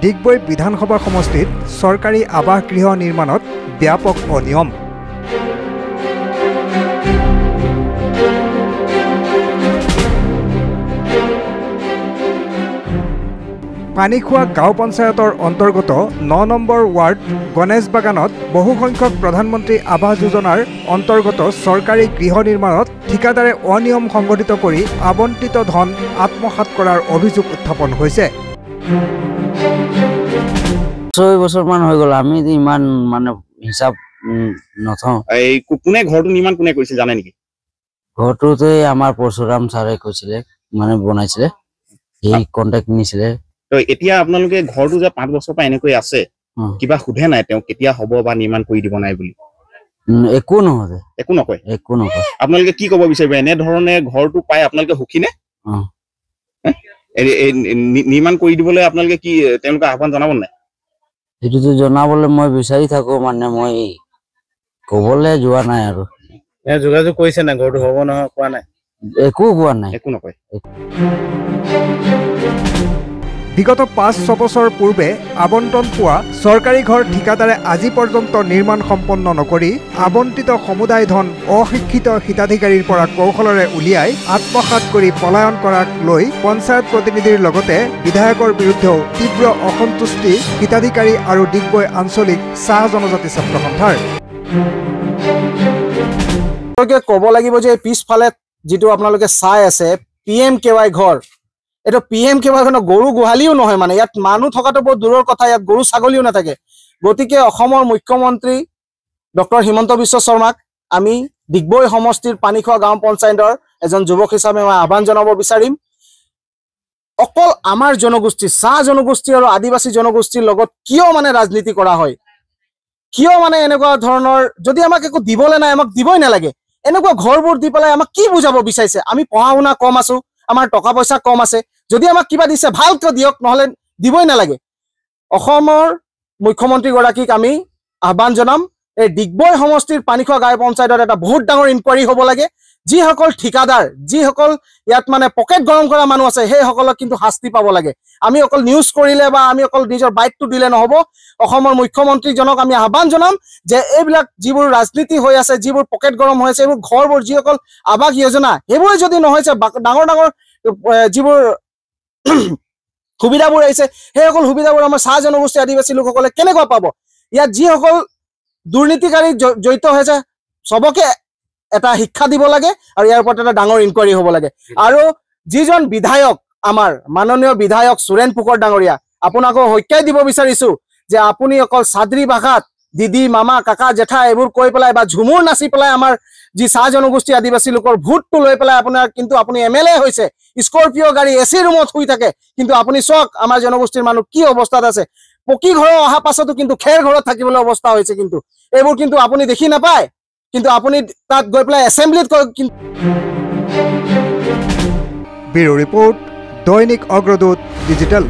ডিগবৈ বিধানসভা সমষ্টিত চৰকাৰী আৱাস গৃহ নিৰ্মাণত ব্যাপক অনিয়ম। পানীখোৱা গাঁও পঞ্চায়তৰ অন্তৰ্গত ৯ নম্বৰ ৱাৰ্ড গণেশ বাগানত বহুসংখ্যক প্ৰধানমন্ত্ৰী আৱাস যোজনাৰ অন্তৰ্গত চৰকাৰী গৃহ নিৰ্মাণত ঠিকাদাৰে অনিয়ম সংঘটিত কৰি আবণ্টিত ধন আত্মসাৎ কৰাৰ অভিযোগ উত্থাপন হৈছে। ৬ বছৰমান হৈ গ'ল, আমি ইমান মানে হিচাপ নথওঁ। এই কোনে ঘৰটো নিৰ্মাণ কোনে কৰিছিল জানে নেকি? ঘৰটোতে আমাৰ পৰশুৰাম ছাৰে কৈছিলে, মানে বনাইছিলে, সেই কণ্টেক্ট নিছিলে। এতিয়া আপোনালোকে ঘৰটো যে 5 বছৰৰ পৰা এনেকৈ আছে, কিবা সোধে নাই তেওঁ কেতিয়া হ'ব বা নিৰ্মাণ কৰি দিব নাই বুলি? একো নহয়, একো নকয়। একো নকয়। আপোনালোকে কি ক'ব বিচাৰিব? এনেধৰণে ঘৰটো পাই আপোনালোকে সুখী নে? নিৰ্মাণ কৰি দিবলৈ আপোনালোকে কি তেওঁলোকে আহ্বান জনাব নাই? সেইটোতো জনাবলৈ মই বিচাৰি থাকো, মানে মই ক'বলৈ যোৱা নাই আৰু। যোগাযোগ কৰিছে নাই? ঘৰটো হ'ব নহয় কোৱা নাই? একো কোৱা নাই, একো নকয়। বিগত ৫-৬ বছৰ পূৰ্বে আবণ্টন পোৱা চৰকাৰী ঘৰ ঠিকাদাৰে আজি পৰ্যন্ত নিৰ্মাণ সম্পন্ন নকৰি আবণ্টিত সমুদায় ধন অশিক্ষিত হিতাধিকাৰীৰ পৰা কৌশলেৰে উলিয়াই আত্মসাৎ কৰি পলায়ন কৰাক লৈ পঞ্চায়ত প্ৰতিনিধিৰ লগতে বিধায়কৰ বিৰুদ্ধেও তীব্ৰ অসন্তুষ্টি হিতাধিকাৰী আৰু ডিগবৈ আঞ্চলিক চাহ জনজাতি ছাত্ৰ সন্থাৰ। ক'ব লাগিব যে পিছফালে যিটো আপোনালোকে চাই আছে PMKY ঘৰ, এইটো PMKY গৰু গোহালিও নহয়, মানে ইয়াত মানুহ থকাটো বহুত দূৰৰ কথা, ইয়াত গৰু ছাগলীও নাথাকে। গতিকে অসমৰ মুখ্যমন্ত্ৰী ডক্টৰ হিমন্ত বিশ্ব শৰ্মাক আমি ডিগবৈ সমষ্টিৰ পানীখোৱা গাঁও পঞ্চায়তৰ এজন যুৱক হিচাপে মই আহ্বান জনাব বিচাৰিম, অকল আমাৰ জনগোষ্ঠী চাহ জনগোষ্ঠী আৰু আদিবাসী জনগোষ্ঠীৰ লগত কিয় মানে ৰাজনীতি কৰা হয়? কিয় মানে এনেকুৱা ধৰণৰ, যদি আমাক একো দিবলৈ নাই আমাক দিবই নালাগে, এনেকুৱা ঘৰবোৰ দি পেলাই আমাক কি বুজাব বিচাৰিছে? আমি পঢ়া শুনা কম আছো, আমাৰ টকা পইচা কম আছে, যদি আমাক কিবা দিছে ভালকৈ দিয়ক, নহলে দিবই নালাগে। অসমৰ মুখ্যমন্ত্ৰীগৰাকীক আমি আহ্বান জনাম, এই ডিগবৈ সমষ্টিৰ পানীখোৱা গাঁও পঞ্চায়তত এটা বহুত ডাঙৰ ইনকুৱাৰী হ'ব লাগে। যিসকল ঠিকাদাৰ, যিসকল ইয়াত মানে পকেট গৰম কৰা মানুহ আছে, সেইসকলক কিন্তু শাস্তি পাব লাগে। আমি অকল নিউজ কৰিলে বা আমি অকল নিজৰ বাইটটো দিলে নহ'ব। অসমৰ মুখ্যমন্ত্ৰীজনক আমি আহ্বান জনাম যে এইবিলাক যিবোৰ ৰাজনীতি হৈ আছে, যিবোৰ পকেট গৰম হৈ আছে, এইবোৰ ঘৰবোৰ যিসকল আৱাস যোজনা, সেইবোৰে যদি নহৈছে, ডাঙৰ ডাঙৰ যিবোৰ সুবিধাবোৰ আহিছে, সেইসকল সুবিধাবোৰ আমাৰ চাহ জনগোষ্ঠী আদিবাসী লোকসকলে কেনেকুৱা পাব? ইয়াত যিসকল দুৰ্নীতিকাৰী জড়িত হৈছে চবকে এটা শিক্ষা দিব লাগে আৰু ইয়াৰ ওপৰত এটা ডাঙৰ ইনকুৱাৰী হ'ব লাগে। আৰু যিজন বিধায়ক, আমাৰ মাননীয় বিধায়ক সুৰেন ফুকন ডাঙৰীয়া, আপোনাকো সত্যাই দিব বিচাৰিছো যে আপুনি অকল চাদ্ৰী ভাষাত দিদি মামা কাকা জেঠা এইবোৰ কৈ পেলাই বা ঝুমুৰ নাচি পেলাই আমাৰ যি চাহ জনগোষ্ঠী আদিবাসী লোকৰ ভোটটো লৈ পেলাই আপোনাৰ কিন্তু আপুনি MLA হৈছে, স্কৰপিঅ গাড়ী AC ৰুমত শুই থাকে, কিন্তু আপুনি চাওক আমাৰ জনগোষ্ঠীৰ মানুহ কি অৱস্থাত আছে। পকী ঘৰ অহা পাছতো কিন্তু খেৰ ঘৰত থাকিবলৈ অৱস্থা হৈছে, কিন্তু এইবোৰ কিন্তু আপুনি দেখি নাপায়, কিন্তু আপুনি তাত গৈ পেলাই এছেম্বলিত ব্যুৰো ৰিপৰ্ট, দৈনিক অগ্ৰদূত ডিজিটেল।